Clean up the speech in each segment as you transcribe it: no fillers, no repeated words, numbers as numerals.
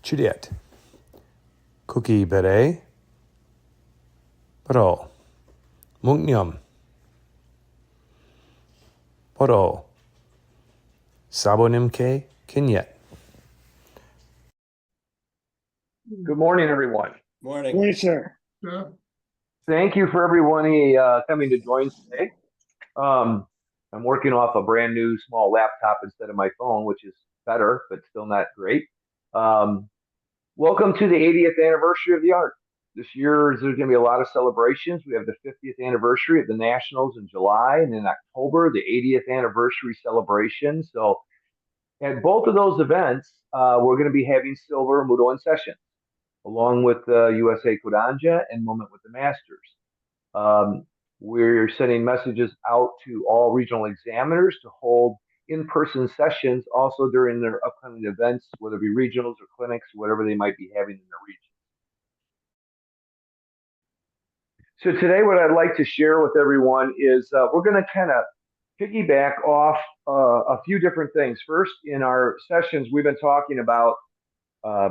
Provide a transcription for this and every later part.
Juliet. Cookie bere. Bro. Mungnyam. Boro. Sabonimke Kinyet. Good morning, everyone. Morning. Morning, sir. Thank you for everyone coming to join today. I'm working off a brand new small laptop instead of my phone, which is better, but still not great. Welcome to the 80th anniversary of the art. This year, there's going to be a lot of celebrations. We have the 50th anniversary of the Nationals in July, and in October, the 80th anniversary celebration. So at both of those events, we're going to be having silver Moo Do In sessions, along with USA Kudanja and Moment with the Masters. We're sending messages out to all regional examiners to hold in-person sessions also during their upcoming events, whether it be regionals or clinics, whatever they might be having in their region. So today what I'd like to share with everyone is we're going to kind of piggyback off a few different things. First, in our sessions, we've been talking about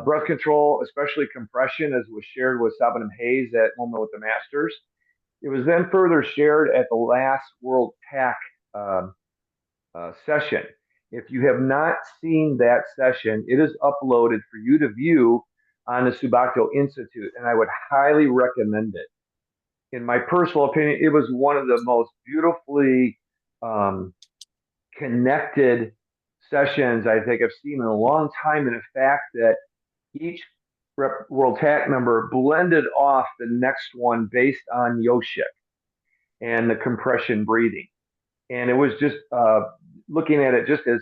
breath control, especially compression, as was shared with Sabanam Hayes at Moment with the Masters. It was then further shared at the last World TAC session. If you have not seen that session, it is uploaded for you to view on the Subacto Institute, and I would highly recommend it. In my personal opinion, it was one of the most beautifully connected sessions I think I've seen in a long time, and the fact that each World TAC member blended off the next one based on Yoshik and the compression breathing. And it was just looking at it just as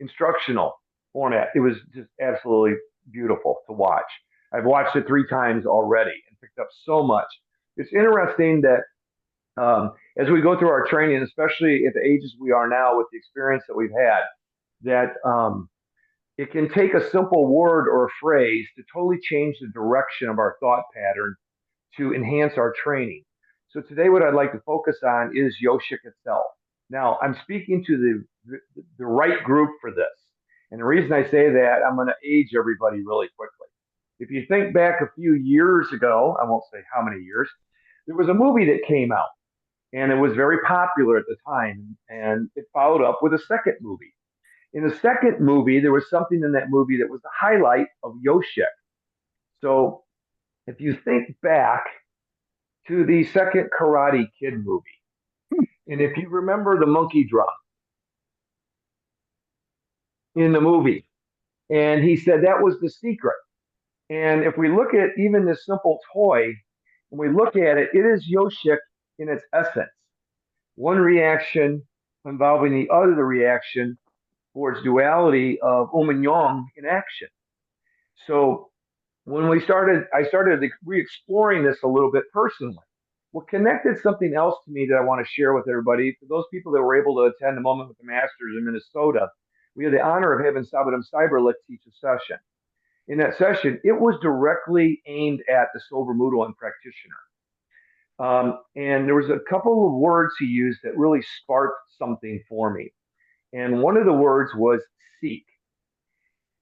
instructional format. It was just absolutely beautiful to watch. I've watched it 3 times already and picked up so much. It's interesting that as we go through our training, especially at the ages we are now with the experience that we've had, that it can take a simple word or a phrase to totally change the direction of our thought pattern to enhance our training. So today what I'd like to focus on is Yoshik itself. Now, I'm speaking to the right group for this. And the reason I say that, I'm going to age everybody really quickly. If you think back a few years ago, I won't say how many years, there was a movie that came out, and it was very popular at the time, and it followed up with a second movie. In the second movie, there was something in that movie that was the highlight of Yoshik. So if you think back to the second Karate Kid movie, and if you remember the monkey drum in the movie, and he said that was the secret. And if we look at even this simple toy, when we look at it, it is Yoshik in its essence. One reaction involving the other reaction for its duality of and yang in action. So when I started re-exploring this a little bit personally. What connected something else to me that I want to share with everybody, for those people that were able to attend the Moment with the Masters in Minnesota, we had the honor of having Sabanam Cyberlick teach a session. In that session, it was directly aimed at the sober Moo Do In practitioner. And there was a couple of words he used that really sparked something for me. And one of the words was seek.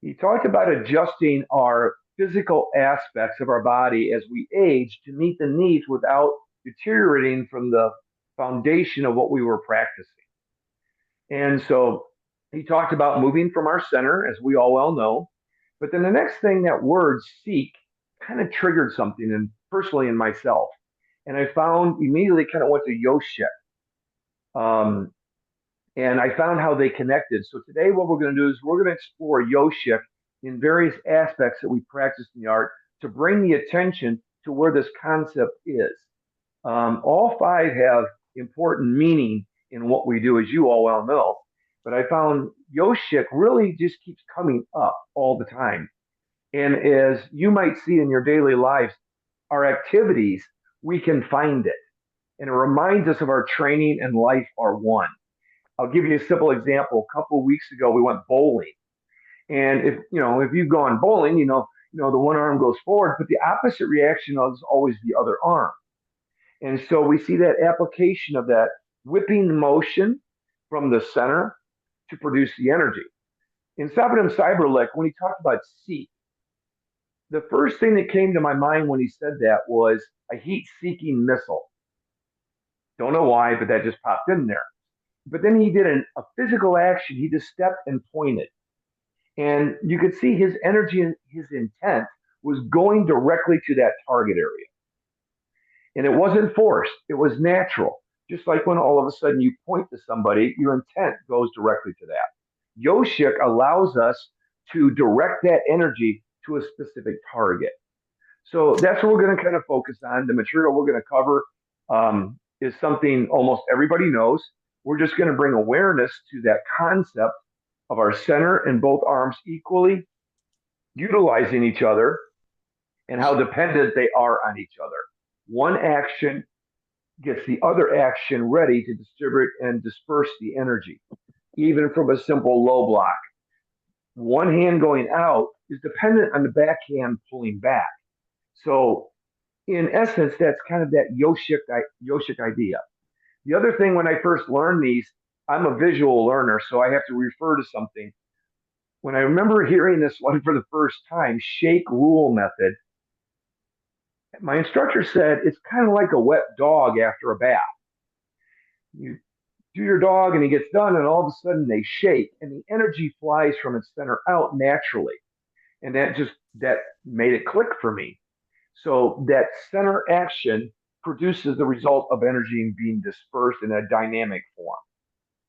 He talked about adjusting our physical aspects of our body as we age to meet the needs without deteriorating from the foundation of what we were practicing. And so he talked about moving from our center, as we all well know. But then the next thing, that word seek kind of triggered something personally in myself. And I found immediately kind of went to Yoshik. And I found how they connected. So today what we're going to do is we're going to explore Yoshik in various aspects that we practice in the art to bring the attention to where this concept is. All 5 have important meaning in what we do, as you all well know. But I found Yoshik really just keeps coming up all the time. And as you might see in your daily lives, our activities, we can find it. And it reminds us of our training and life are one. I'll give you a simple example. A couple of weeks ago, we went bowling. And if you've gone bowling, you know, the one arm goes forward, but the opposite reaction is always the other arm. And so we see that application of that whipping motion from the center to produce the energy. In Sabanam Cyberlick, when he talked about seek, the first thing that came to my mind when he said that was a heat-seeking missile. Don't know why, but that just popped in there. But then he did a physical action. He just stepped and pointed. And you could see his energy and his intent was going directly to that target area. And it wasn't forced, it was natural. Just like when all of a sudden you point to somebody, your intent goes directly to that. Yoshik allows us to direct that energy to a specific target. So that's what we're going to kind of focus on. The material we're going to cover is something almost everybody knows. We're just going to bring awareness to that concept of our center and both arms equally utilizing each other and how dependent they are on each other. One action gets the other action ready to distribute and disperse the energy, even from a simple low block. One hand going out is dependent on the back hand pulling back. So, in essence, that's kind of that Yoshik idea. The other thing, when I first learned these, I'm a visual learner, so I have to refer to something. When I remember hearing this one for the first time, shake rule method, my instructor said it's kind of like a wet dog after a bath. You do your dog and he gets done, and all of a sudden they shake, and the energy flies from its center out naturally. And that made it click for me. So that center action produces the result of energy being dispersed in a dynamic form.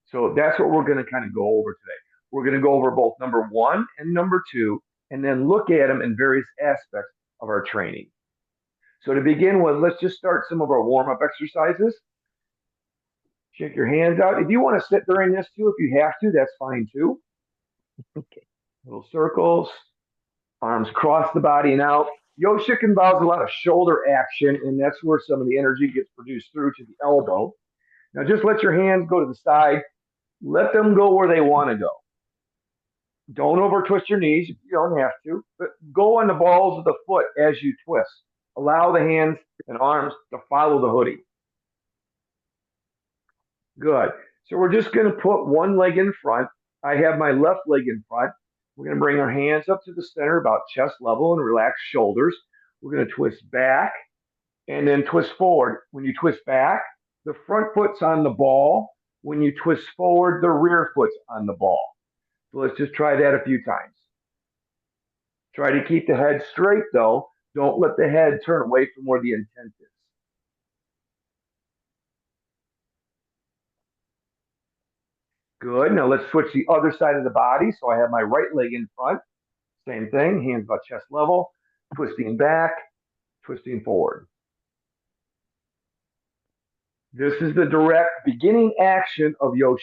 So that's what we're going to kind of go over today. We're going to go over both number 1 and number 2, and then look at them in various aspects of our training. So to begin with, let's just start some of our warm-up exercises. Shake your hands out. If you want to sit during this too, if you have to, that's fine too. Okay. Little circles, arms cross the body and out. Yoshik involves a lot of shoulder action, and that's where some of the energy gets produced through to the elbow. Now just let your hands go to the side. Let them go where they want to go. Don't over twist your knees if you don't have to, but go on the balls of the foot as you twist. Allow the hands and arms to follow the hoodie. Good. So we're just going to put one leg in front. I have my left leg in front. We're going to bring our hands up to the center, about chest level, and relax shoulders. We're going to twist back and then twist forward. When you twist back, the front foot's on the ball. When you twist forward, the rear foot's on the ball. So let's just try that a few times. Try to keep the head straight, though. Don't let the head turn away from where the intent is. Good. Now let's switch the other side of the body. So I have my right leg in front. Same thing, hands about chest level, twisting back, twisting forward. This is the direct beginning action of Yoshik.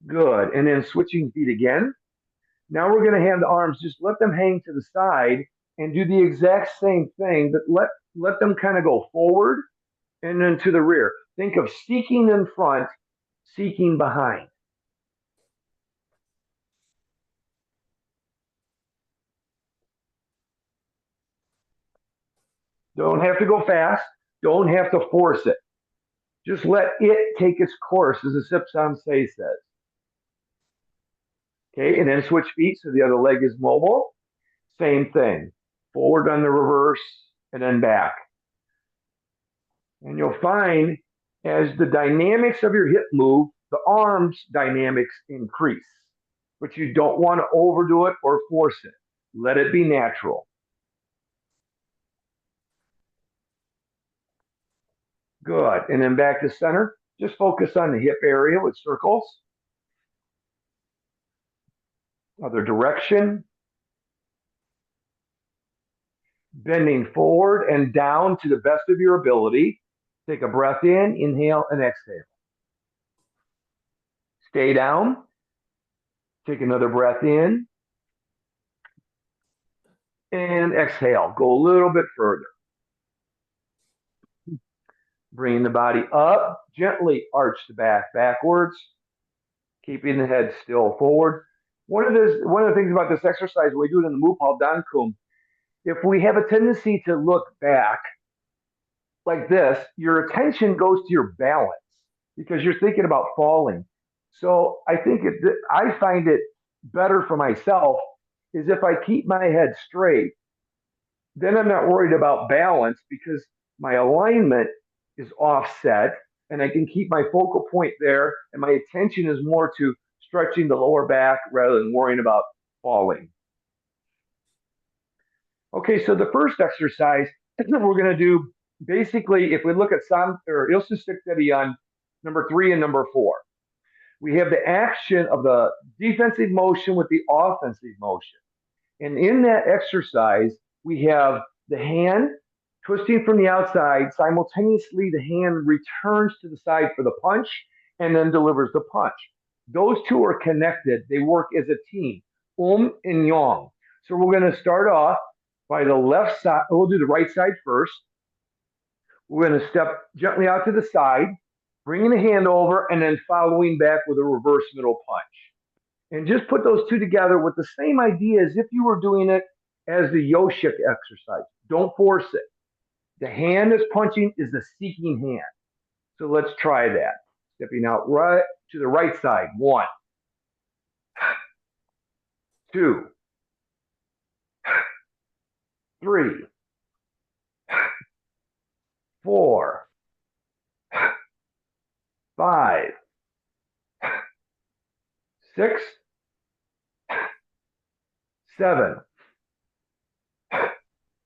Good. And then switching feet again. Now we're going to have the arms, just let them hang to the side and do the exact same thing, but let them kind of go forward and then to the rear. Think of seeking in front, seeking behind. Don't have to go fast. Don't have to force it. Just let it take its course, as the Sip Sensei says. Okay, and then switch feet so the other leg is mobile. Same thing. Forward on the reverse and then back. And you'll find as the dynamics of your hip move, the arms dynamics increase. But you don't want to overdo it or force it. Let it be natural. Good. And then back to center. Just focus on the hip area with circles. Other direction. Bending forward and down to the best of your ability. Take a breath in, inhale, and exhale. Stay down. Take another breath in. And exhale. Go a little bit further. Bring the body up. Gently arch the back backwards. Keeping the head still forward. One of the things about this exercise, we do it in the Mupal Dankum, if we have a tendency to look back like this, your attention goes to your balance because you're thinking about falling. So I find it better for myself is if I keep my head straight, then I'm not worried about balance because my alignment is offset and I can keep my focal point there and my attention is more to stretching the lower back rather than worrying about falling. Okay, so the first exercise we're going to do, basically, if we look at on number 3 and number 4, we have the action of the defensive motion with the offensive motion. And in that exercise, we have the hand twisting from the outside. Simultaneously, the hand returns to the side for the punch and then delivers the punch. Those two are connected. They work as a team, and yang. So we're going to start off by the left side. We'll do the right side first. We're going to step gently out to the side, bringing the hand over, and then following back with a reverse middle punch. And just put those two together with the same idea as if you were doing it as the Yoshik exercise. Don't force it. The hand that's punching is the seeking hand. So let's try that. Stepping out right to the right side. 1, 2, 3, 4, 5, 6, 7.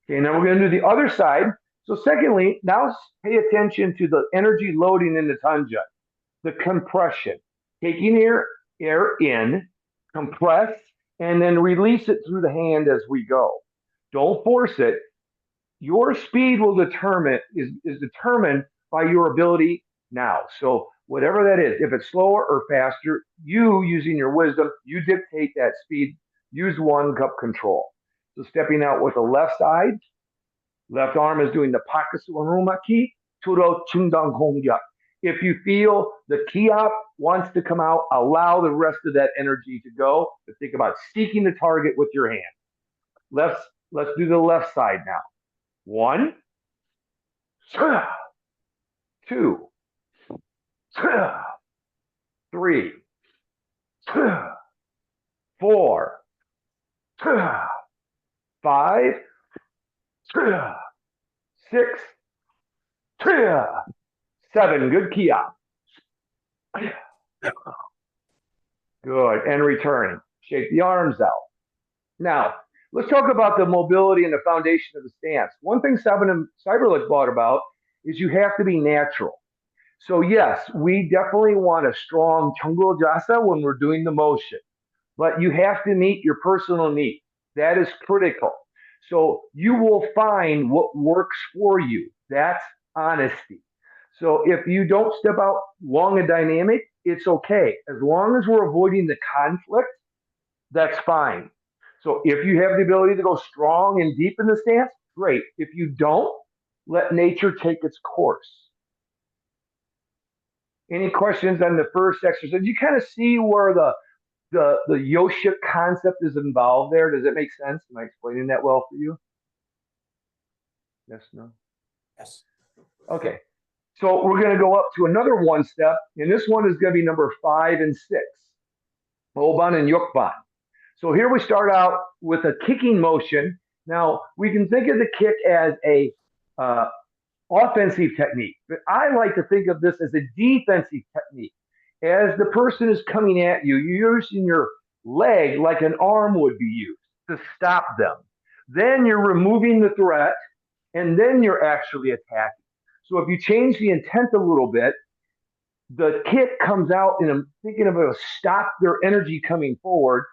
Okay, now we're going to do the other side. So secondly, now pay attention to the energy loading in the tanja, the compression. Taking air in, compress, and then release it through the hand as we go. Don't force it. Your speed will is determined by your ability now. So whatever that is, if it's slower or faster, you, using your wisdom, you dictate that speed. Use 1 cup control. So stepping out with the left side, left arm is doing the Pakasuarumaki, Turo Chungdang Hongyak. If you feel the kiap wants to come out, allow the rest of that energy to go. But think about seeking the target with your hand. Let's do the left side now. 1, 2, 3, 4, 5, 6, 7. Good key up. Good. And returning. Shake the arms out. Now, let's talk about the mobility and the foundation of the stance. One thing Cyberlick brought about is you have to be natural. So yes, we definitely want a strong Chungul Jasa when we're doing the motion, but you have to meet your personal needs. That is critical. So you will find what works for you. That's honesty. So if you don't step out long and dynamic, it's okay. As long as we're avoiding the conflict, that's fine. So if you have the ability to go strong and deep in the stance, great. If you don't, let nature take its course. Any questions on the first exercise? You kind of see where the Yoshik concept is involved there. Does it make sense? Am I explaining that well for you? Yes, no? Yes. Okay. So we're going to go up to another 1 step, and this one is going to be number 5 and 6. Oban and Yukban. So here we start out with a kicking motion. Now, we can think of the kick as a offensive technique, but I like to think of this as a defensive technique. As the person is coming at you, you're using your leg like an arm would be used to stop them. Then you're removing the threat, and then you're actually attacking. So if you change the intent a little bit, the kick comes out, and I'm thinking of it to stop their energy coming forward,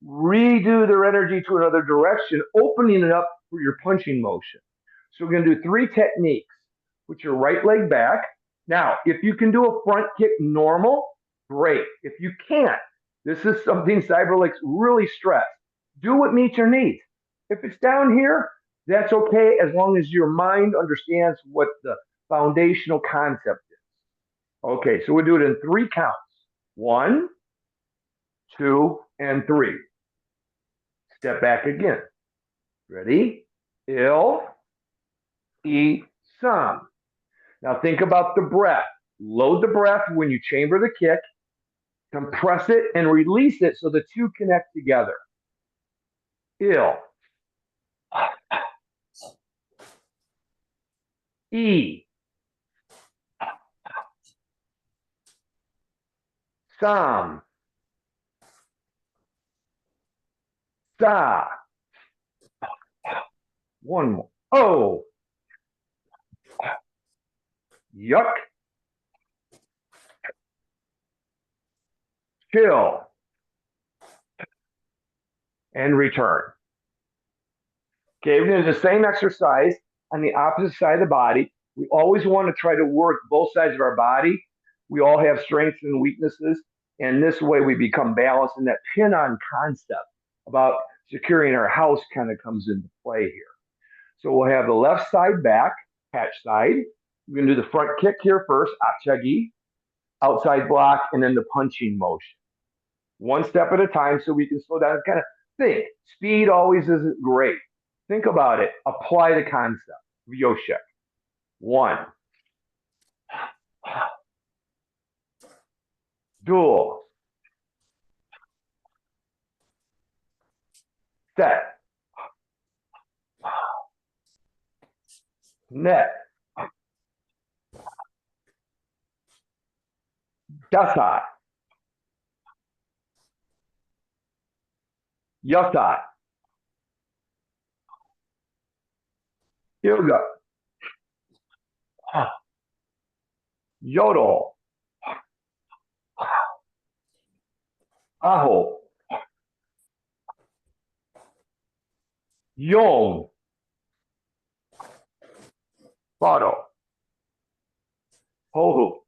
redo their energy to another direction, opening it up for your punching motion. So we're going to do 3 techniques. Put your right leg back. Now, if you can do a front kick normal, great. If you can't, this is something Cyberlink's really stressed. Do what meets your needs. If it's down here, that's okay as long as your mind understands what the foundational concept is. Okay, so we'll do it in 3 counts. 1, 2, and 3. Step back again. Ready? Il, I, Sam. Now think about the breath. Load the breath when you chamber the kick. Compress it and release it so the two connect together. Il. E. Sam. Sa. One more. Oh. Yuck. Chill. And return. Okay, we're going to do the same exercise on the opposite side of the body. We always want to try to work both sides of our body. We all have strengths and weaknesses, and this way we become balanced. And that pin-on concept about securing our house kind of comes into play here. So we'll have the left side back, catch side. We're going to do the front kick here first, achagi, outside block, and then the punching motion. One step at a time so we can slow down and kind of think. Speed always isn't great. Think about it. Apply the concept of Yoshik. 1. Dual. Set. Net. Dasai. Yasai. Yoga. Yodel. Aho. Yom. Bottle. Hohu.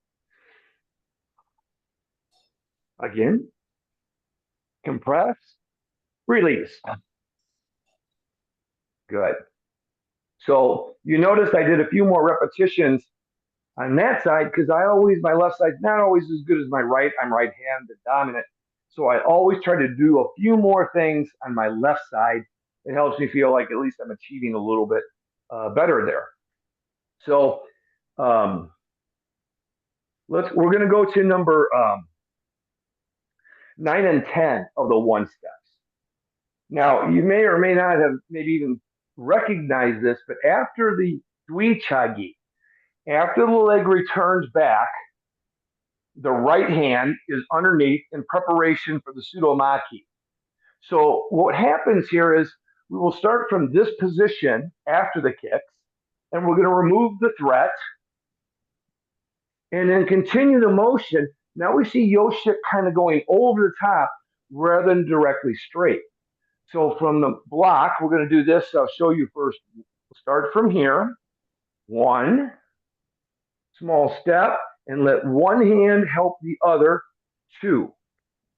Again. Compress. Release. Good. So you notice I did a few more repetitions on that side because my left side's not always as good as my right. I'm right-handed dominant. So I always try to do a few more things on my left side. It helps me feel like at least I'm achieving a little bit better there. So we're going to go to number 9 and 10 of the 1 steps. Now, you may or may not have maybe even recognized this, but after the Dwi-chagi, after the leg returns back, the right hand is underneath in preparation for the Sudomaki. So what happens here is we will start from this position after the kicks, and we're going to remove the threat, and then continue the motion. Now we see Yoshik kind of going over the top rather than directly straight. So from the block, we're going to do this. I'll show you first. We'll start from here. 1, small step, and let one hand help the other. 2.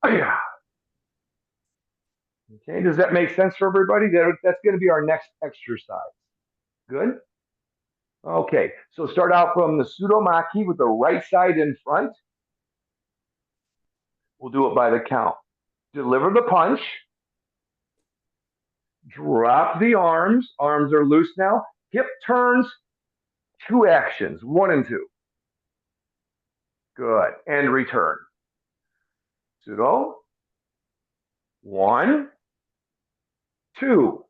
Okay, does that make sense for everybody? That's going to be our next exercise. Good? Okay, so start out from the Sudomaki with the right side in front. We'll do it by the count. Deliver the punch. Drop the arms. Arms are loose now. Hip turns. 2 actions, 1 and 2. Good. And return. Sudo. 1, 2.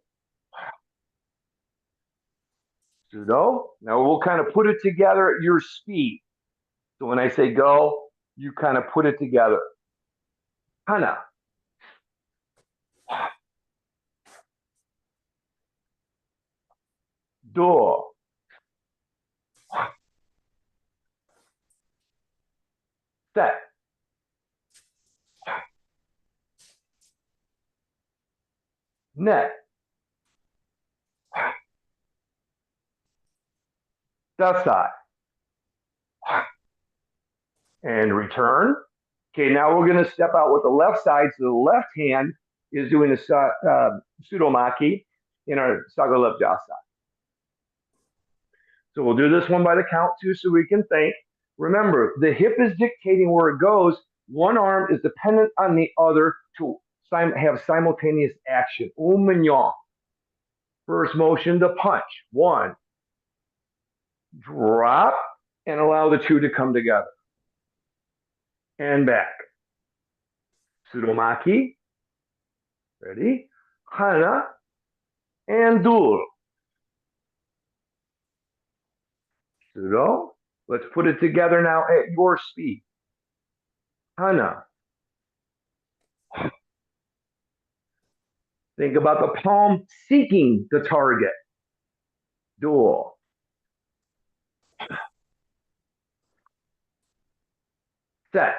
Sudo. Now we'll kind of put it together at your speed. So when I say go, you kind of put it together. Hana. Do. Set. Net. Dasai. And return. Okay, now we're going to step out with the left side. So the left hand is doing a Sudomaki in our Sagalep Dasai. So we'll do this one by the count too so we can think. Remember, the hip is dictating where it goes. One arm is dependent on the other to have simultaneous action. Mignon. First motion, the punch. 1. Drop and allow the 2 to come together. And back. Tsuromaki. Ready? Hana and dul. Tsuro. Let's put it together now at your speed. Hana. Think about the palm seeking the target. Dul. Set.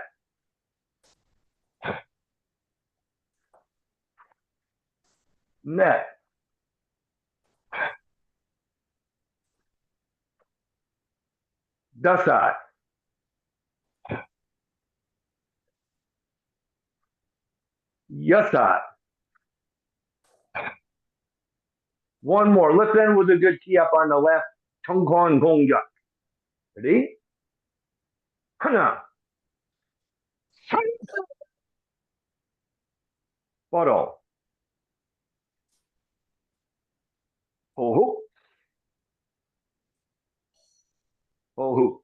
Net. Dasai. Yasai. One more. Let's end with a good key up on the left. Tongkon Gongyak. Ready? Hana. Photo. Hohu. Hohu.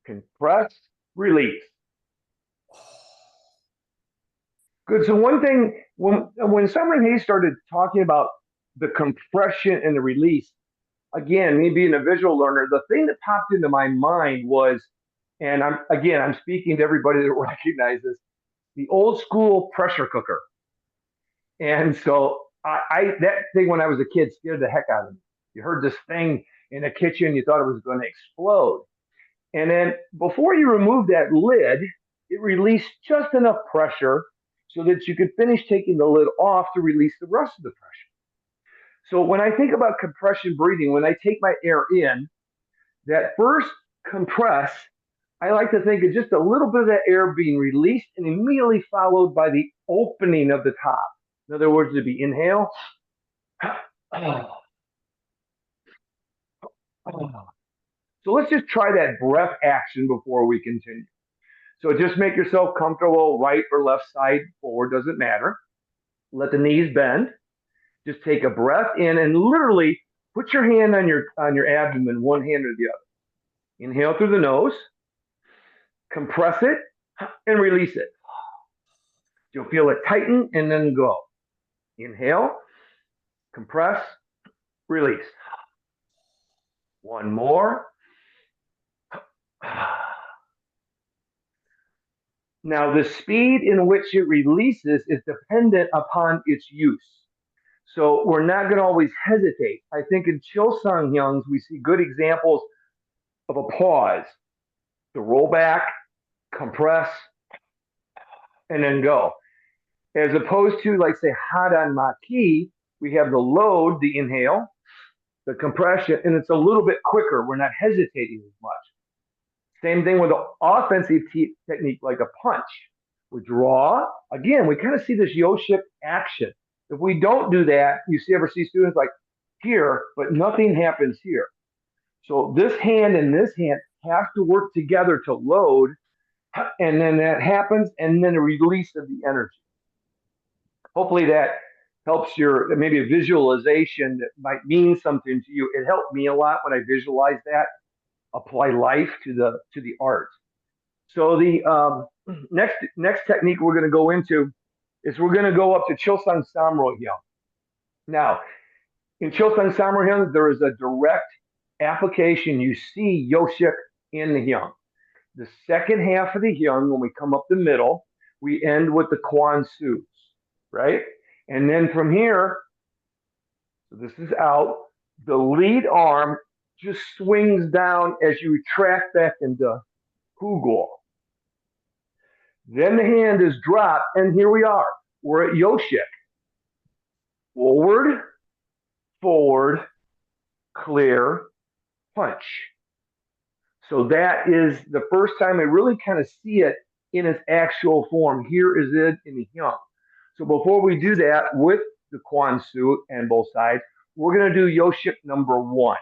Compress. Release. Good. So one thing, when Summer Hayes started talking about the compression and the release, again, me being a visual learner, the thing that popped into my mind was, and I'm speaking to everybody that recognizes the old school pressure cooker. And so that thing when I was a kid scared the heck out of me. You heard this thing in the kitchen, you thought it was going to explode. And then before you remove that lid, it released just enough pressure so that you could finish taking the lid off to release the rest of the pressure. So when I think about compression breathing, when I take my air in, that first compress, I like to think of just a little bit of that air being released and immediately followed by the opening of the top. In other words, it'd be inhale. So let's just try that breath action before we continue. So just make yourself comfortable, right or left side, forward, doesn't matter. Let the knees bend. Just take a breath in and literally put your hand on your abdomen, one hand or the other. Inhale through the nose, compress it, and release it. You'll feel it tighten and then go. Inhale, compress, release. One more. Now, the speed in which it releases is dependent upon its use. So we're not going to always hesitate. I think in Chilsung Hyungs, we see good examples of a pause, the roll back, compress, and then go. As opposed to, like, say, Hadan Maki, we have the load, the inhale, the compression, and it's a little bit quicker. We're not hesitating as much. Same thing with the offensive technique, like a punch. We draw. Again, we kind of see this Yoshik action. If we don't do that, ever see students like here, but nothing happens here. So this hand and this hand have to work together to load, and then that happens, and then a release of the energy. Hopefully that helps your, maybe a visualization that might mean something to you. It helped me a lot when I visualized that, apply life to the art. So the next technique we're going to go into is we're going to go up to Chilsung Samro Hyung. Now, in Chilsung Samro Hyung, there is a direct application. You see Yoshik in the Hyung. The second half of the Hyung, when we come up the middle, we end with the Kwan Sus, right? And then from here, so this is out, the lead arm just swings down as you retract back into Hugol. Then the hand is dropped, and here we are. We're at Yoshik. Forward, forward, clear, punch. So that is the first time I really kind of see it in its actual form. Here is it in the Hyung. So before we do that with the Kwan Su and both sides, we're going to do Yoshik number 1.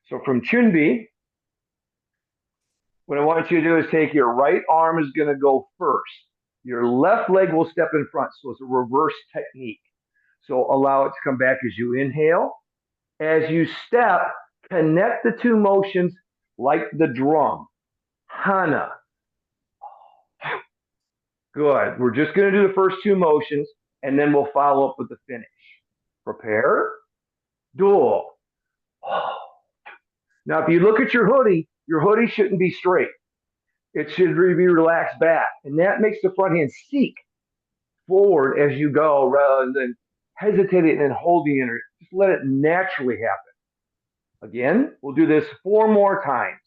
So from Chunbi, what I want you to do is take your right arm is going to go first. Your left leg will step in front. So it's a reverse technique. So allow it to come back as you inhale. As you step, connect the two motions like the drum. Hana. Good. We're just going to do the first two motions, and then we'll follow up with the finish. Prepare. Duel. Now, if you look at your hoodie shouldn't be straight. It should be relaxed back, and that makes the front hand seek forward as you go rather than hesitating and holding it. Just let it naturally happen. Again, we'll do this 4 more times.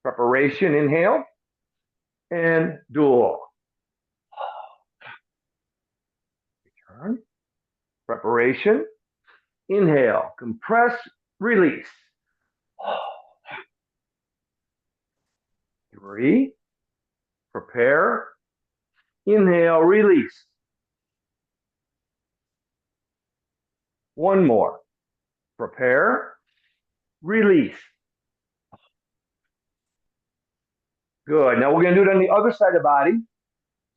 Preparation, inhale, and duel. Return. Preparation, inhale, compress, release. 3, prepare, inhale, release. 1 more. Prepare, release. Good. Now we're going to do it on the other side of the body.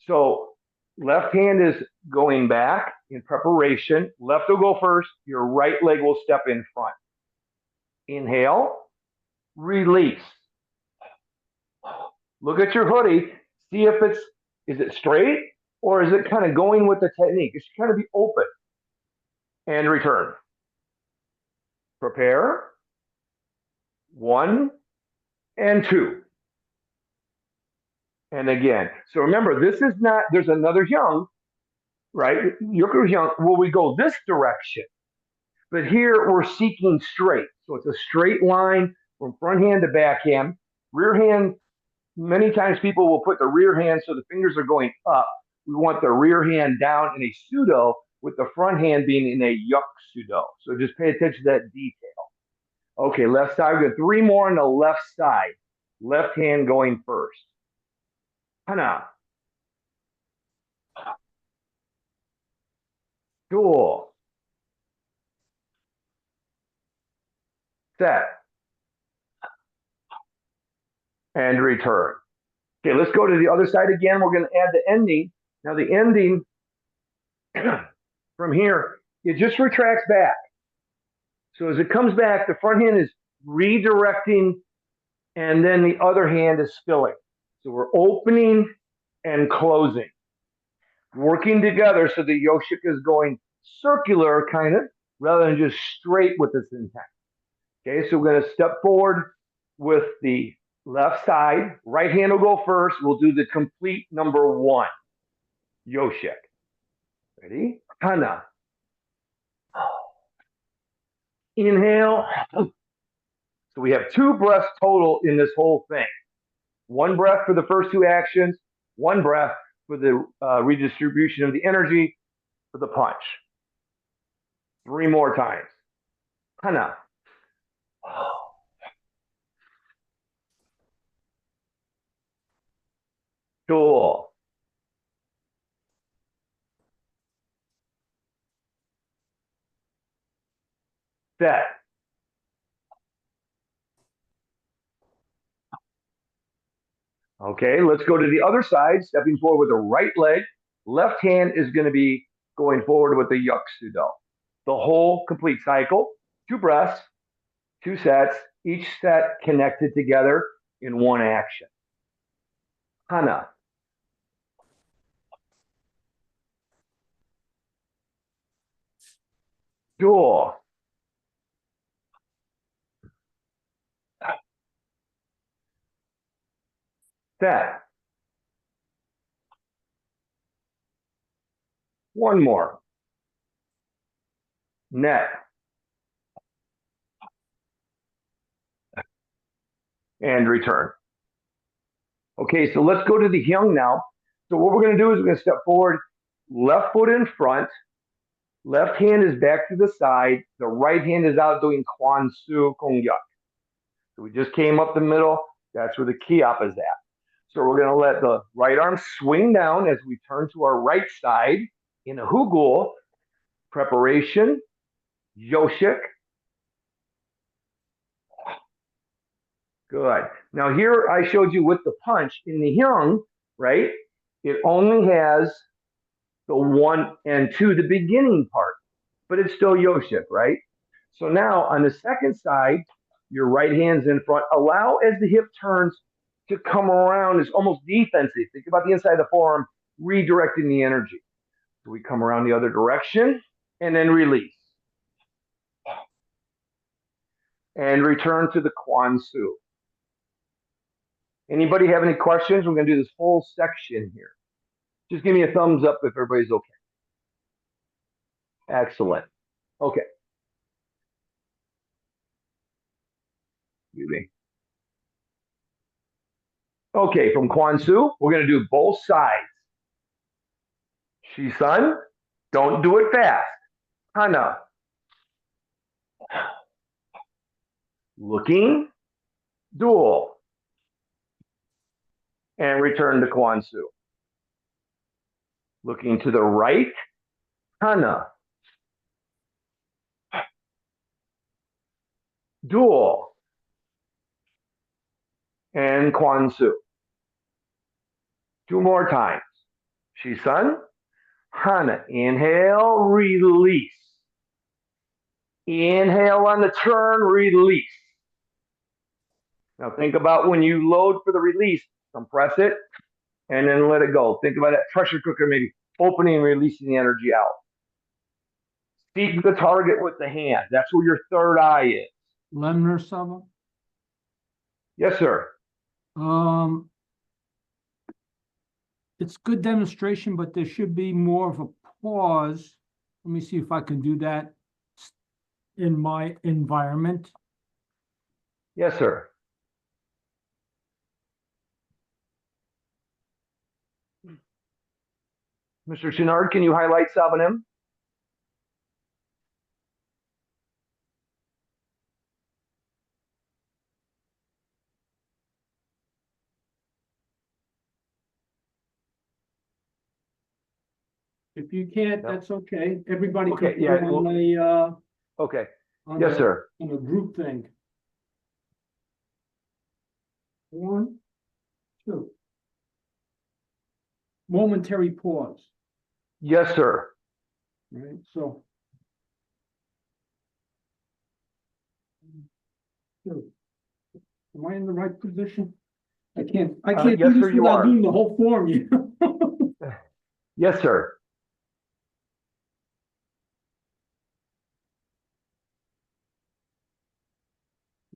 So left hand is going back in preparation. Left will go first. Your right leg will step in front. Inhale, release. Look at your hoodie. See if is it straight or is it kind of going with the technique? It should kind of be open. And return. Prepare. 1 and 2. And again. So remember, this is not, there's another hyung, right? Yoku hyung, where we go this direction. But here we're seeking straight. So it's a straight line from front hand to back hand. Rear hand, many times people will put the rear hand so the fingers are going up. We want the rear hand down in a pseudo with the front hand being in a yuk pseudo. So just pay attention to that detail. Okay, left side. We've got 3 more on the left side. Left hand going first. Hana. Duel. Set. And return. Okay, let's go to the other side again. We're going to add the ending. Now the ending from here, it just retracts back. So as it comes back, the front hand is redirecting and then the other hand is filling. So we're opening and closing, working together so the yoshik is going circular kind of rather than just straight with this intent. Okay, so we're going to step forward with the left side. Right hand will go first. We'll do the complete number 1, yoshik. Ready? Hana. Inhale. So we have 2 breaths total in this whole thing. 1 breath for the first 2 actions, 1 breath for the redistribution of the energy for the punch. 3 more times. Hana. Duel. Set. Okay, let's go to the other side, stepping forward with the right leg. Left hand is going to be going forward with the yuk sudo. The whole complete cycle, 2 breaths, 2 sets, each set connected together in 1 action. Hana. Duel. Set. 1 more. Net. And return. Okay, so let's go to the hyung now. So what we're going to do is we're going to step forward, left foot in front, left hand is back to the side, the right hand is out doing kwan su kong yuk. So we just came up the middle, that's where the kiap is at. So we're going to let the right arm swing down as we turn to our right side in a hugul. Preparation, yoshik. Good. Now here I showed you with the punch in the hyung, right? It only has the 1 and 2, the beginning part, but it's still yoshik, right? So now on the second side, your right hand's in front. Allow as the hip turns to come around. It's almost defensive. Think about the inside of the forearm redirecting the energy. So we come around the other direction and then release. And return to the Quan Su. Anybody have any questions? We're going to do this whole section here. Just give me a thumbs up if everybody's okay. Excellent. Okay. Excuse me. Okay, from Quan Su, we're going to do both sides. Shi-sun, don't do it fast. Hana. Looking, dual. And return to Quan Su. Looking to the right, Hana. Dual. And Quan Su. 2 more times. Shi-sun, Hana. Inhale, release. Inhale on the turn, release. Now think about when you load for the release, compress it, and then let it go. Think about that pressure cooker maybe opening and releasing the energy out. Seek the target with the hand. That's where your third eye is. Lemner SBN. Yes, sir. It's good demonstration, but there should be more of a pause. Let me see if I can do that in my environment. Yes, sir. Mr. Chenard, can you highlight Sabanim? If you can't, No. that's okay. Everybody Okay, can yeah, put on Okay. on Yes, a, sir. on a group thing. 1, 2. Momentary pause. Yes, sir. Right. So 2. Am I in the right position? I can't Yes, do sir, this you without are. doing the whole form, you know? Yes, sir.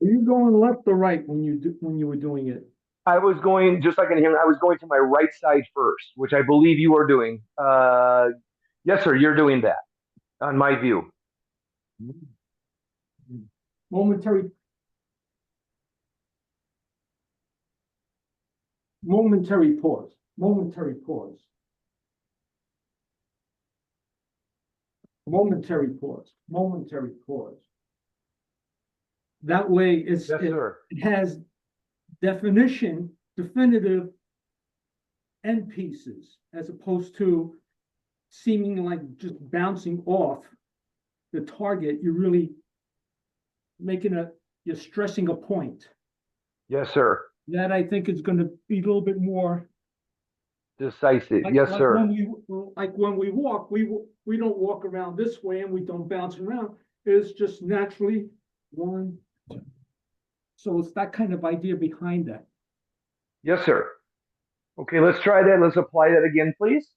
Were you going left or right when you were doing it? I was going, just like in here, I was going to my right side first, which I believe you are doing. Yes, sir, you're doing that on my view. Momentary pause. Momentary pause. Momentary pause. Momentary pause. That way Yes, sir. it has definitive end pieces, as opposed to seeming like just bouncing off the target. You're really you're stressing a point. Yes, sir. That I think is going to be a little bit more Decisive. Yes, sir. When we walk, we don't walk around this way and we don't bounce around. It's just naturally 1, 2. So it's that kind of idea behind that. Yes, sir. Okay, let's try that. Let's apply that again, please.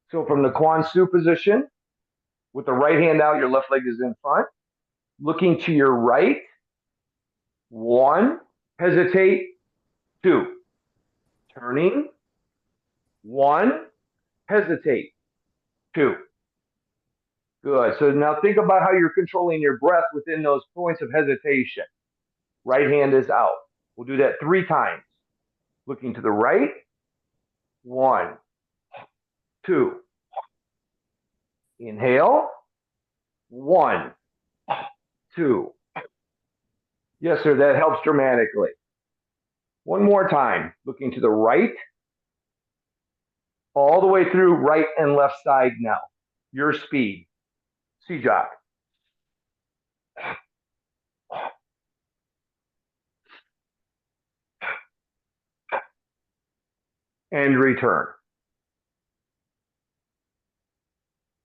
So from the Quan Su position, with the right hand out, your left leg is in front. Looking to your right. 1, hesitate. 2, turning. 1, hesitate. 2. Good. So now think about how you're controlling your breath within those points of hesitation. Right hand is out. We'll do that 3 times. Looking to the right. 1, 2. Inhale. 1, 2. Yes, sir. That helps dramatically. 1 more time. Looking to the right. All the way through right and left side now. Your speed. C-Jock. And return.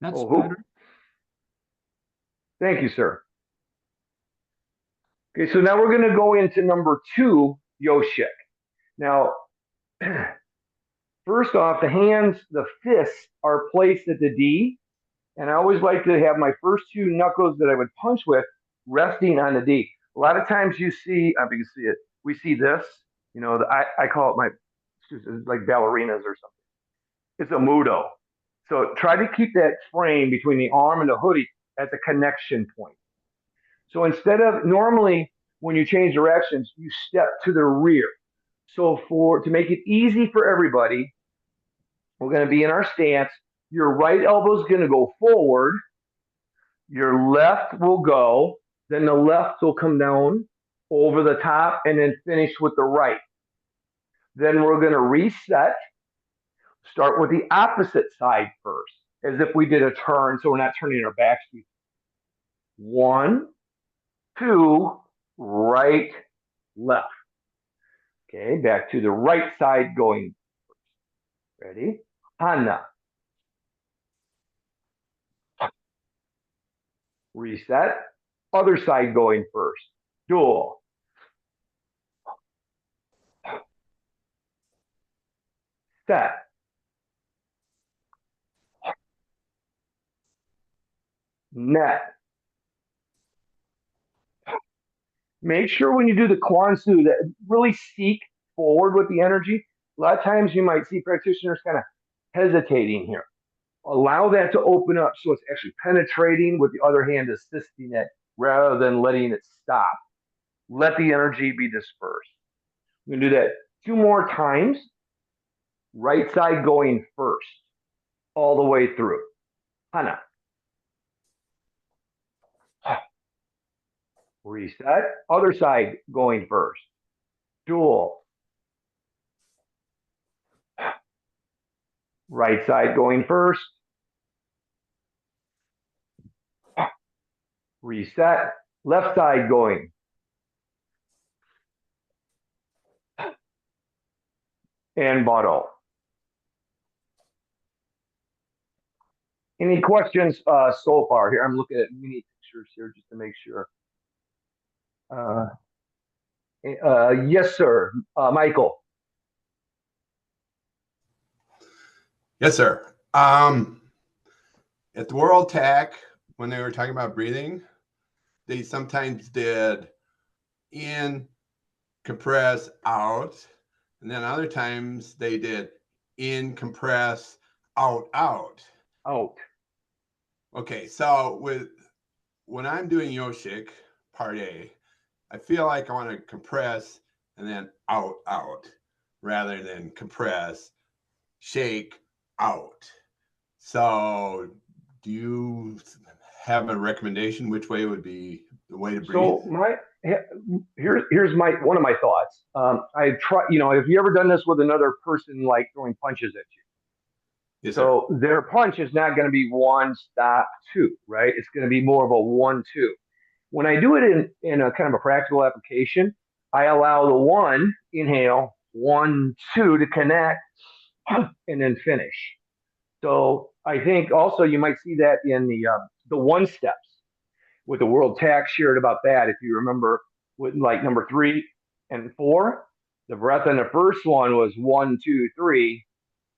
That's Oh, better. Thank you, sir. Okay, so now we're going to go into number 2, Yoshik. Now, First off, the hands, the fists are placed at the D. And I always like to have my first two knuckles that I would punch with resting on the D. A lot of times you see, I think you see it, we see this, you know, I call it like ballerinas or something. It's a mudo. So try to keep that frame between the arm and the hoodie at the connection point. So instead of normally when you change directions, you step to the rear. So to make it easy for everybody, we're going to be in our stance. Your right elbow is going to go forward. Your left will go. Then the left will come down over the top and then finish with the right. Then we're going to reset. Start with the opposite side first, as if we did a turn, so we're not turning our backs. 1, 2, right, left. Okay, back to the right side going first. Ready? Hana. Reset. Other side going first. Dual. Set. Net. Make sure when you do the Kwansu that really seek forward with the energy. A lot of times you might see practitioners kind of hesitating here. Allow that to open up so it's actually penetrating with the other hand assisting it rather than letting it stop. Let the energy be dispersed. We're going to do that 2 more times. Right side going first, all the way through. Hana. Reset. Other side going first. Dual. Right side going first. Reset. Left side going. And bottle. Any questions so far here? I'm looking at mini pictures here just to make sure. Yes, sir. Michael. Yes, sir. At the World TAC, when they were talking about breathing, they sometimes did in, compress, out. And then other times they did in, compress, out, out. Out. Okay, so when I'm doing Yoshik, part A, I feel like I want to compress and then out, out, rather than compress, shake, out. So do you have a recommendation which way would be the way to breathe? So here's one of my thoughts. I try, have you ever done this with another person, like throwing punches at you? Yes, so sir. Their punch is not going to be 1, stop, 2, right? It's going to be more of a 1, 2. When I do it in a kind of a practical application, I allow the 1, inhale, 1, 2 to connect, and then finish. So I think also you might see that in the 1 steps with the World TAC shared about that. If you remember, with like number 3 and 4, the breath in the first one was 1, 2, 3,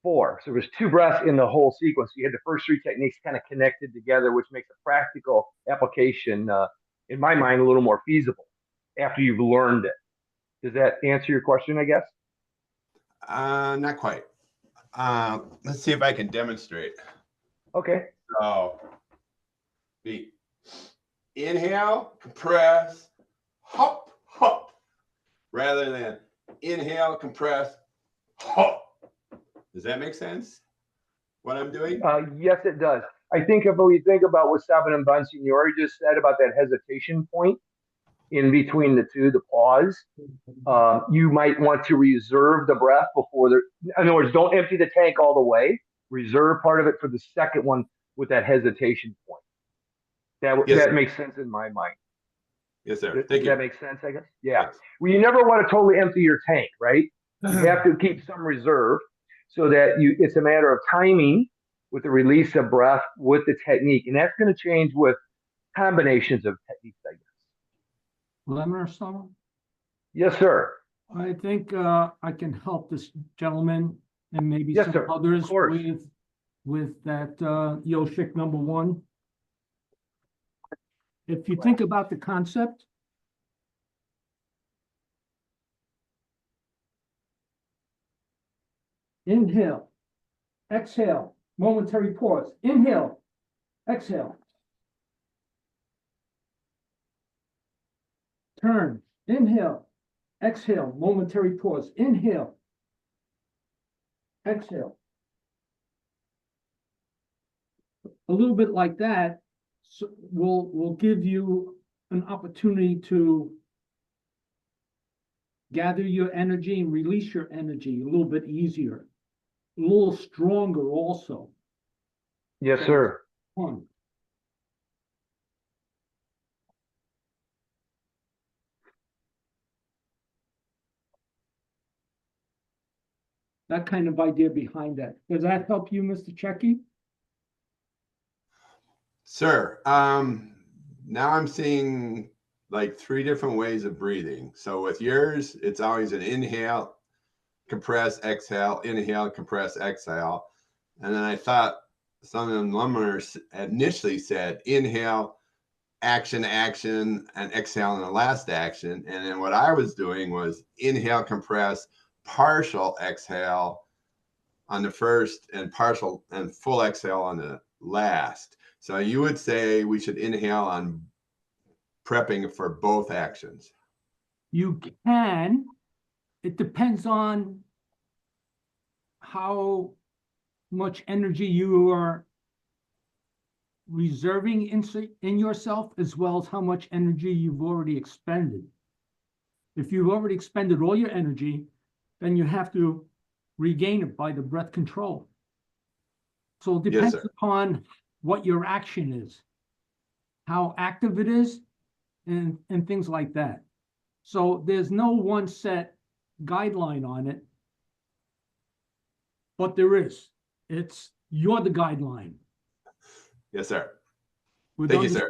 4. So there's 2 breaths in the whole sequence. You had the first 3 techniques kind of connected together, which makes a practical application, in my mind, a little more feasible after you've learned it. Does that answer your question, I guess? Not quite. Let's see if I can demonstrate. Okay. So, B. Inhale, compress, hop, hop, rather than inhale, compress, hop. Does that make sense? What I'm doing? Yes, it does. I think if we think about what Sabin and Bunsen, you already just said about that hesitation point in between the 2, the pause. You might want to reserve the breath before in other words, don't empty the tank all the way. Reserve part of it for the second one with that hesitation point. That makes sense in my mind. Yes, sir. Does that make sense, I guess? Yeah. Yes. Well, you never want to totally empty your tank, right? You have to keep some reserve so that it's a matter of timing with the release of breath with the technique. And that's going to change with combinations of techniques, I guess. Lemner, someone? Yes, sir. I think I can help this gentleman. and maybe Yes, some sir. Of others course. with that Yoshik #1. If you think about the concept, inhale, exhale, momentary pause. Inhale, exhale. Turn, inhale, exhale, momentary pause. Inhale, exhale. A little bit like that will give you an opportunity to gather your energy and release your energy a little bit easier, a little stronger also. Yes, sir. Fun. That kind of idea behind that. Does that help you, Mr. Checky? Sir, now I'm seeing like 3 different ways of breathing. So with yours, it's always an inhale, compress, exhale, inhale, compress, exhale. And then I thought some of them Lemner initially said inhale, action, action, and exhale in the last action. And then what I was doing was inhale, compress, partial exhale on the first, and partial and full exhale on the last. So you would say we should inhale on prepping for both actions. You can. It depends on how much energy you are reserving in yourself, as well as how much energy you've already expended. If you've already expended all your energy, then you have to regain it by the breath control. So it depends upon what your action is, how active it is, and things like that. So there's no one set guideline on it, but there is. You're the guideline. Yes, sir. With Thank you, sir.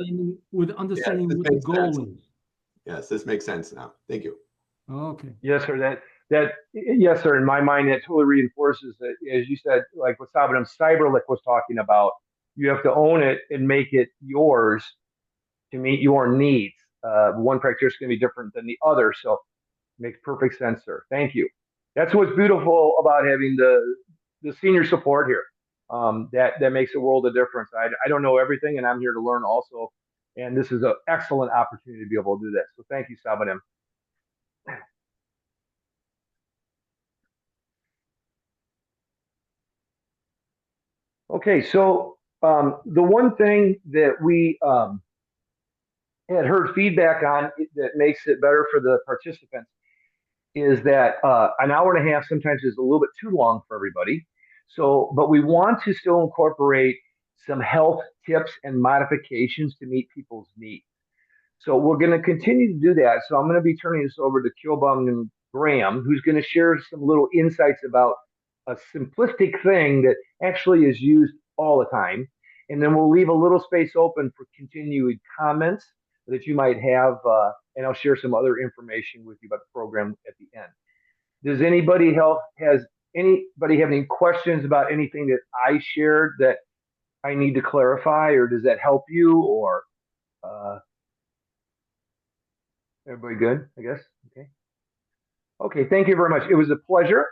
With understanding what the makes goal sense. is. Yes, this makes sense now. Thank you. Okay. Yes, sir. Yes, sir. In my mind, that totally reinforces that, as you said, like what Sabanim Cyberlick was talking about, you have to own it and make it yours to meet your needs. One practitioner is going to be different than the other. So it makes perfect sense, sir. Thank you. That's what's beautiful about having the senior support here. That makes a world of difference. I don't know everything, and I'm here to learn also. And this is an excellent opportunity to be able to do that. So thank you, Sabanim. Okay, so the one thing that we had heard feedback on that makes it better for the participants is that an hour and a half sometimes is a little bit too long for everybody. So, but we want to still incorporate some health tips and modifications to meet people's needs. So we're going to continue to do that. So I'm going to be turning this over to KBN Graham, who's going to share some little insights about a simplistic thing that actually is used all the time. And then we'll leave a little space open for continued comments that you might have, and I'll share some other information with you about the program at the end. Does anybody have any questions about anything that I shared that I need to clarify, or does that help you, or everybody good, I guess? Okay. Okay, thank you very much. It was a pleasure.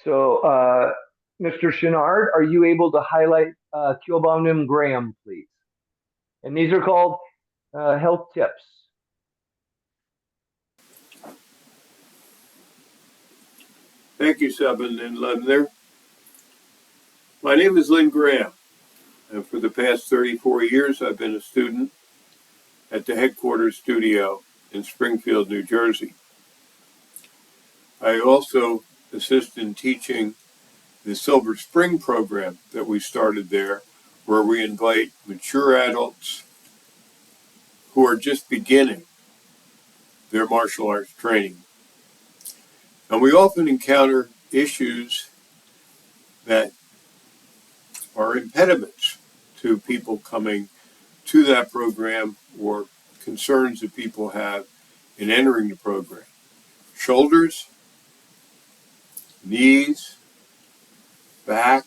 So, Mr. Chenard, are you able to highlight KBN Graham, please? And these are called health tips. Thank you, Seven and Lemner. My name is Lynn Graham, and for the past 34 years, I've been a student at the headquarters studio in Springfield, New Jersey. I also assist in teaching the Silver Spring program that we started there, where we invite mature adults who are just beginning their martial arts training. And we often encounter issues that are impediments to people coming to that program, or concerns that people have in entering the program. Shoulders, knees, back,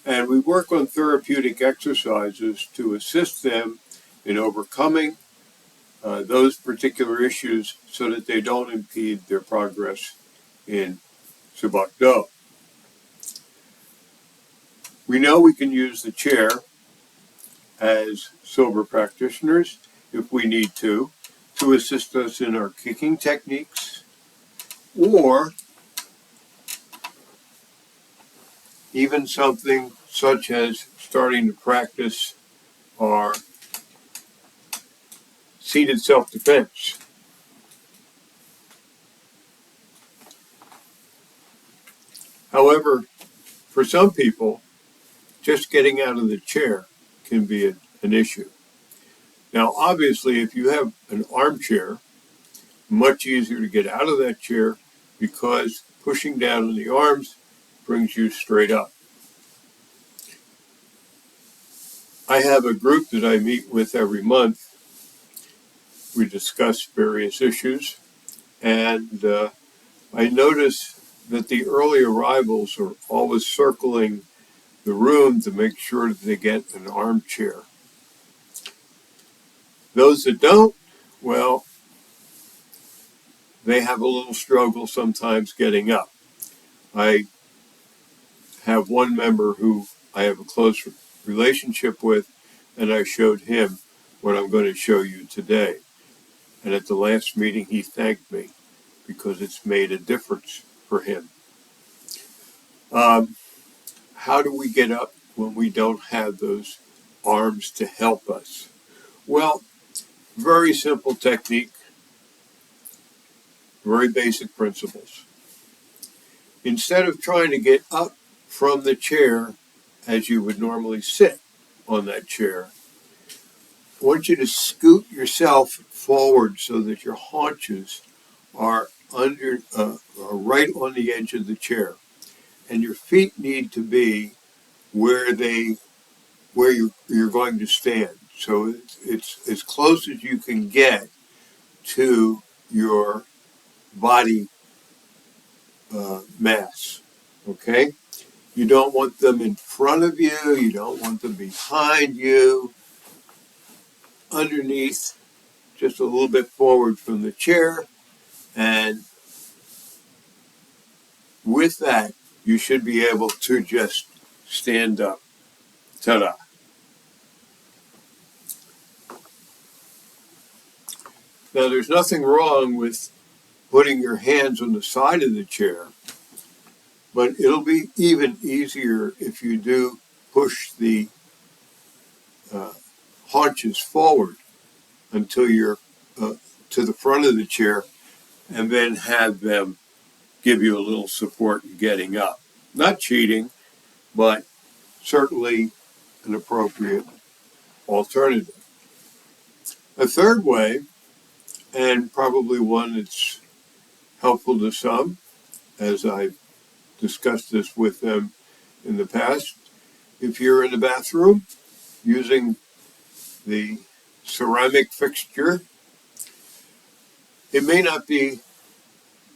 and we work on therapeutic exercises to assist them in overcoming those particular issues so that they don't impede their progress in Subak Do. We know we can use the chair as silver practitioners if we need to assist us in our kicking techniques, or even something such as starting to practice our seated self-defense. However, for some people, just getting out of the chair can be an issue. Now, obviously, if you have an armchair, much easier to get out of that chair because pushing down on the arms brings you straight up. I have a group that I meet with every month. We discuss various issues, and I notice that the early arrivals are always circling the room to make sure that they get an armchair. Those that don't, well, they have a little struggle sometimes getting up. I have one member who I have a close relationship with, and I showed him what I'm going to show you today. And at the last meeting, he thanked me because it's made a difference for him. How do we get up when we don't have those arms to help us? Well, very simple technique, very basic principles. Instead of trying to get up from the chair as you would normally sit on that chair, I want you to scoot yourself forward so that your haunches are right on the edge of the chair, and your feet need to be where you're going to stand. So it's as close as you can get to your body mass. Okay? You don't want them in front of you. You don't want them behind you. Underneath, just a little bit forward from the chair. And with that, you should be able to just stand up. Ta-da. Now, there's nothing wrong with putting your hands on the side of the chair, but it'll be even easier if you do push the haunches forward until you're to the front of the chair, and then have them give you a little support in getting up. Not cheating, but certainly an appropriate alternative. A third way, and probably one that's helpful to some, as I've discussed this with them in the past, if you're in the bathroom using the ceramic fixture, it may not be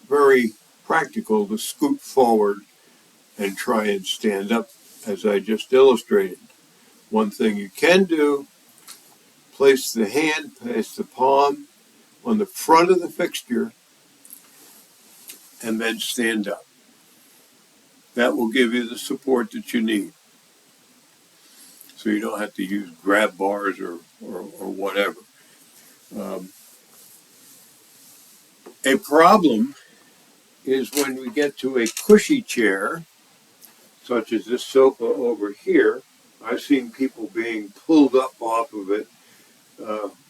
very practical to scoot forward and try and stand up as I just illustrated. One thing you can do, place the hand, place the palm on the front of the fixture, and then stand up. That will give you the support that you need. So you don't have to use grab bars or whatever. A problem is when we get to a cushy chair, such as this sofa over here. I've seen people being pulled up off of it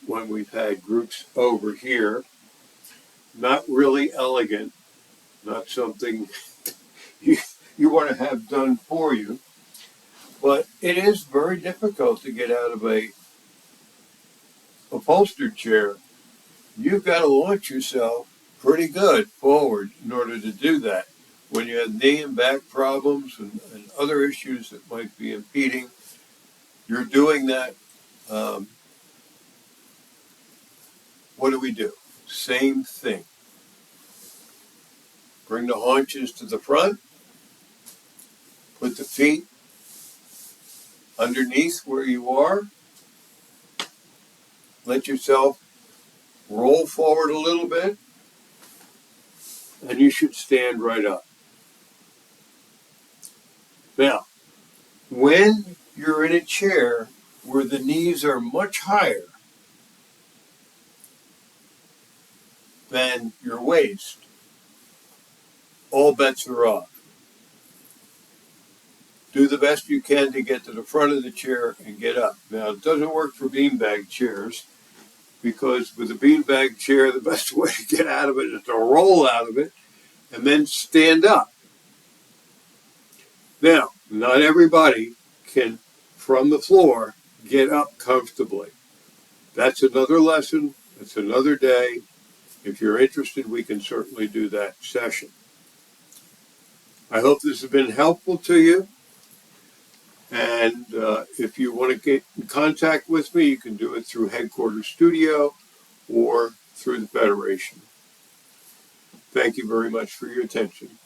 when we've had groups over here. Not really elegant, not something you want to have done for you. But it is very difficult to get out of a upholstered chair. You've got to launch yourself pretty good forward in order to do that. When you have knee and back problems and other issues that might be impeding, you're doing that. What do? same thing. Bring the haunches to the front. Put the feet underneath where you are. Let yourself roll forward a little bit. And you should stand right up. Now, when you're in a chair where the knees are much higher than your waist, all bets are off. Do the best you can to get to the front of the chair and get up. Now, it doesn't work for beanbag chairs because with a beanbag chair, the best way to get out of it is to roll out of it and then stand up. Now, not everybody can, from the floor, get up comfortably. That's another lesson. That's another day. If you're interested, we can certainly do that session. I hope this has been helpful to you. And if you want to get in contact with me, you can do it through Headquarters Studio or through the Federation. Thank you very much for your attention.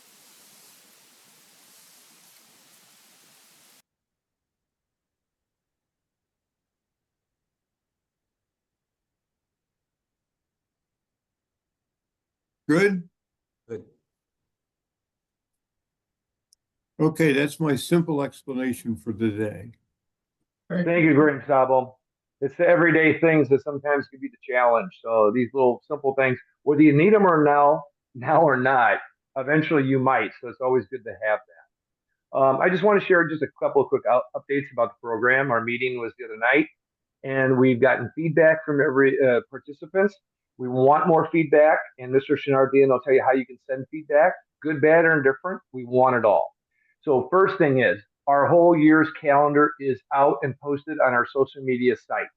Good? Good. Okay, that's my simple explanation for the day. Thank you, Graham Sabo. It's the everyday things that sometimes can be the challenge. So these little simple things, whether you need them or now or not, eventually you might. So it's always good to have that. I just want to share just a couple of quick updates about the program. Our meeting was the other night, and we've gotten feedback from every participants. We want more feedback, and Mr. Shenardian will tell you how you can send feedback, good, bad, or indifferent. We want it all. So first thing is, our whole year's calendar is out and posted on our social media sites.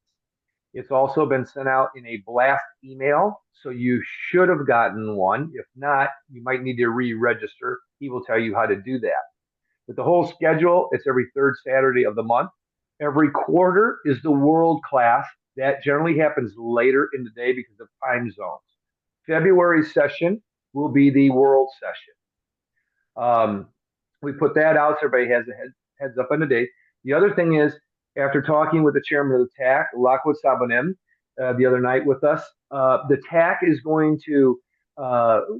It's also been sent out in a blast email, so you should have gotten one. If not, you might need to re-register. He will tell you how to do that. But the whole schedule, it's every third Saturday of the month. Every quarter is the world class. That generally happens later in the day because of time zones. February session will be the world session. We put that out so everybody has a heads up on the date. The other thing is, after talking with the chairman of the TAC, Lockwood Sabonim, the other night with us, the TAC is going to,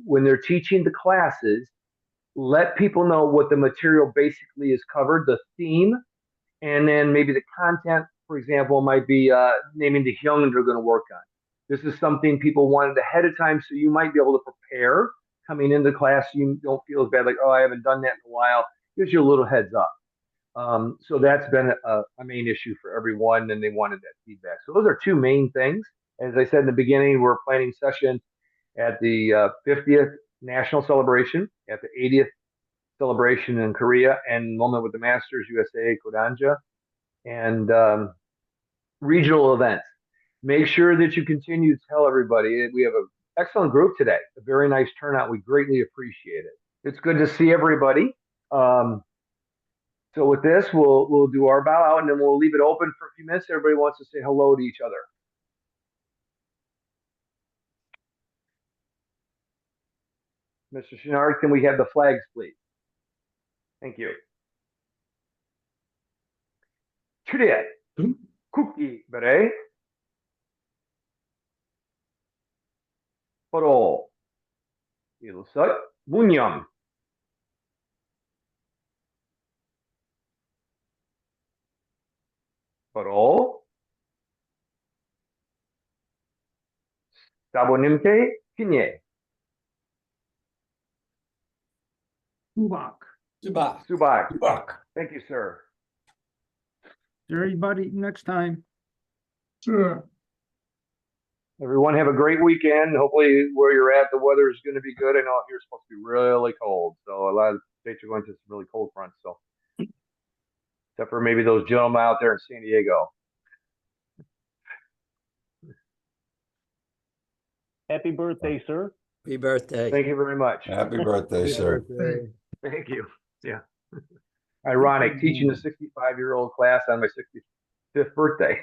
when they're teaching the classes, let people know what the material basically is covered, the theme, and then maybe the content, for example, might be naming the hyung they're going to work on. This is something people wanted ahead of time, so you might be able to prepare coming into class. You don't feel as bad, like, oh, I haven't done that in a while. Gives you a little heads up. So that's been a main issue for everyone, and they wanted that feedback. So those are two main things. As I said in the beginning, we're planning session at the 50th National Celebration, at the 80th Celebration in Korea, and Moment with the Masters USA, Kodanja, and regional events. Make sure that you continue to tell everybody. We have an excellent group today, a very nice turnout. We greatly appreciate it. It's good to see everybody. So with this, we'll do our bow out, and then we'll leave it open for a few minutes. Everybody wants to say hello to each other. Mr. Shenard, can we have the flags, please? Thank you. Chudie, cookie, bere. Poro, ilsat, munyam. Poro, sabonimte, kinye. Subak. Subak. Thank you, sir. Everybody, next time. Sure. Everyone have a great weekend. Hopefully where you're at, the weather is going to be good. I know here's supposed to be really cold. So a lot of states are going to some really cold fronts. So except for maybe those gentlemen out there in San Diego. Happy birthday, sir. Happy birthday. Thank you very much. Happy birthday, sir. Thank you. Yeah. Ironic, teaching a 65-year-old class on my 65th birthday.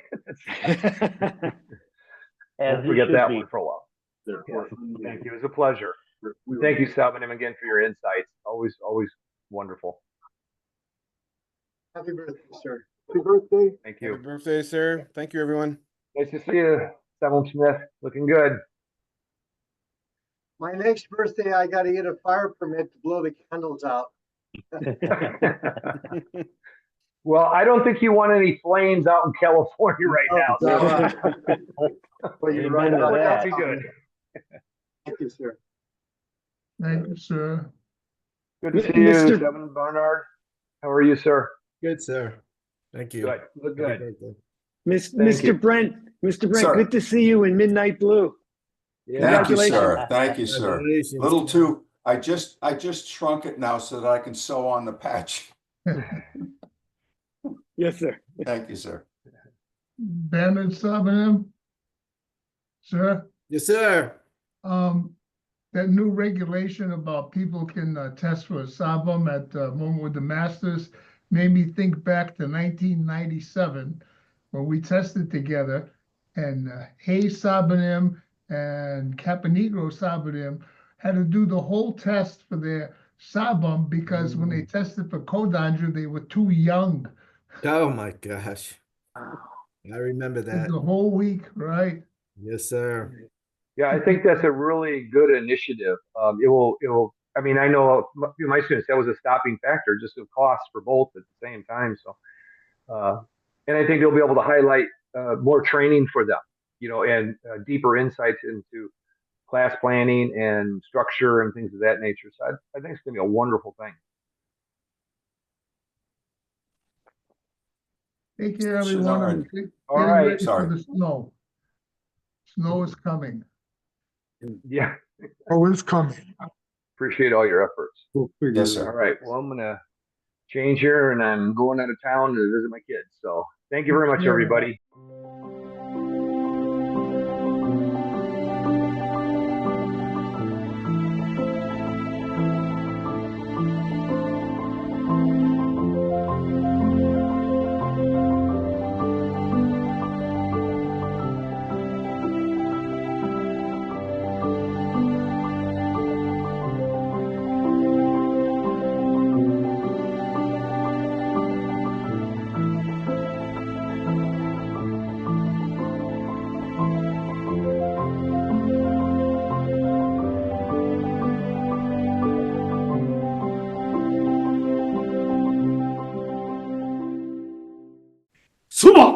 As We'll forget it that should be. one for a while. Yes, thank you. It was a pleasure. Thank you, Salvanim, again for your insights. Always wonderful. Happy birthday, sir. Happy birthday. Thank Happy you. birthday, sir. Thank you, everyone. Nice to see you, Salvanim Smith. Looking good. My next birthday, I got to get a fire permit to blow the candles out. Well, I don't think you want any flames out in California right now. Well, you're Amen right to about that. That'd be good. Thank you, sir. Thank you, sir. Good to see you, Seven Barnard. How are you, sir? Good, sir. Thank you. Good. Look Happy good. birthday. Thank you. Mr. Brent, Sir. good to see you in Midnight Blue. Thank you, sir. Congratulations. Thank you, sir. Congratulations. Little too, I just shrunk it now so that I can sew on the patch. Yes, sir. Thank you, sir. Bernard Sabanim? Sir, Yes, sir. that new regulation about people can test for a Sabam at moment with the Masters made me think back to 1997 when we tested together, and Hayes Sabanim and Caponegro Sabanim had to do the whole test for their Sabam because when they tested for Codandra, they were too young. Oh my gosh. I remember that. The whole week, right? Yes, sir. Yeah, I think that's a really good initiative. It will. I mean, I know my students, that was a stopping factor, just of cost for both at the same time. So, and I think they'll be able to highlight more training for them, and deeper insights into class planning and structure and things of that nature. So I think it's going to be a wonderful thing. Take care, everyone. Sure. and get All right. ready Sorry. for the snow. Snow is coming. Yeah, Oh, it's coming. appreciate all your efforts. Yes, All sir. right. Well, I'm going to change here and I'm going out of town to visit my kids. So thank you very much, Yeah. everybody. Sumo!